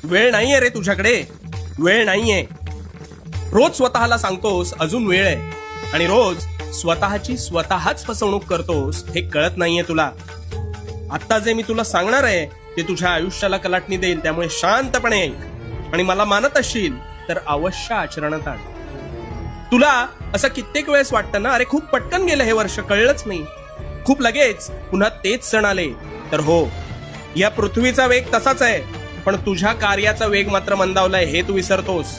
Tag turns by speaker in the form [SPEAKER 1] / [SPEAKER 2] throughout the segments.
[SPEAKER 1] वेळ नाहीये रे तुझ्याकडे, वेळ नाहीये. रोज स्वतःला सांगतोस अजून वेळ आहे आणि रोज स्वतःची स्वतःच फसवणूक करतोस हे कळत नाहीये तुला. आता जे मी तुला सांगणार आहे ते तुझ्या आयुष्याला कलाटणी देईल, त्यामुळे शांतपणे ऐक आणि मला मानत असशील तर अवश्य आचरणात आण. तुला असं कित्येक वेळेस वाटतं ना, अरे खूप पटकन गेलं हे वर्ष, कळलंच नाही, खूप लगेच पुन्हा तेच सण आले. तर हो, या पृथ्वीचा वेग तसाच आहे, पण तुझ्या कार्याचा वेग मात्र मंदावलाय हे तू विसरतोस.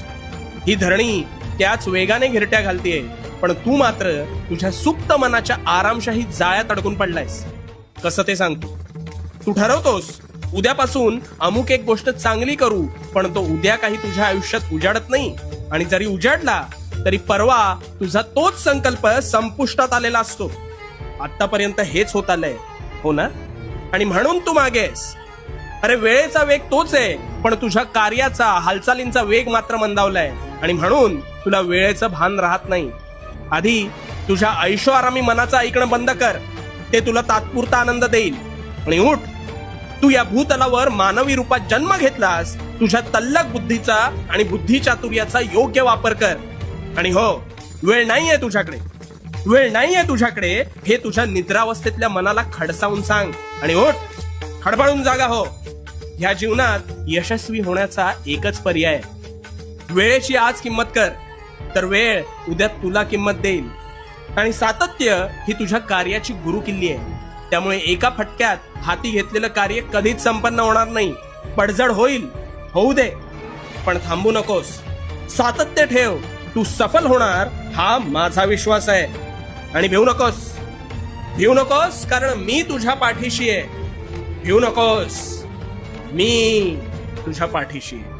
[SPEAKER 1] ही धरणी त्याच वेगाने घिरट्या घालतीये, पण तू मात्र तुझ्या सुप्त मनाच्या आरामशाही जाळ्यात अडकून पडलायस. कसं ते सांगतो. तू ठरवतोस उद्यापासून अमुक एक गोष्ट चांगली करू, पण तो उद्या काही तुझ्या आयुष्यात उजाडत नाही, आणि जरी उजाडला तरी परवा तुझा तोच संकल्प संपुष्टात आलेला असतो. आतापर्यंत हेच होत आलंय, हो ना? आणि म्हणून तू मागेस. अरे वेळेचा वेग तोच आहे, पण तुझ्या कार्याचा, हालचालींचा वेग मात्र मंदावलाय, आणि म्हणून तुला वेळेचं भान राहत नाही. आधी तुझ्या ऐशोआरामी मनाचं ऐकणं बंद कर, ते तुला तात्पुरता आनंद देईल. आणि उठ, तू या भूतलावर मानवी रूपात जन्म घेतलास, तुझ्या तल्लक बुद्धीचा आणि बुद्धी चातुर्याचा योग्य वापर कर. आणि हो, वेळ नाहीये तुझ्याकडे, वेळ नाहीये तुझ्याकडे हे तुझ्या निद्रावस्थेतल्या मनाला खडसावून सांग. आणि उठ, खडबडून जागा हो. ह्या जीवनात यशस्वी होण्याचा एकच पर्याय आहे. वेळेची आज किंमत कर, तर वेळ उद्या तुला किंमत देईल. आणि सातत्य ही तुझ्या कार्याची गुरुकिल्ली आहे. त्यामुळे एका फटक्यात हाती घेतलेलं कार्य कधीच संपन्न होणार नाही. पडझड होईल, होऊ दे, पण थांबू नकोस. सातत्य ठेव, तू सफल होणार हा माझा विश्वास आहे. आणि भिवू नकोस, भिवू नकोस, कारण मी तुझ्या पाठीशी आहे. भिवू नकोस, मी तुझ्या पाठीशी आहे.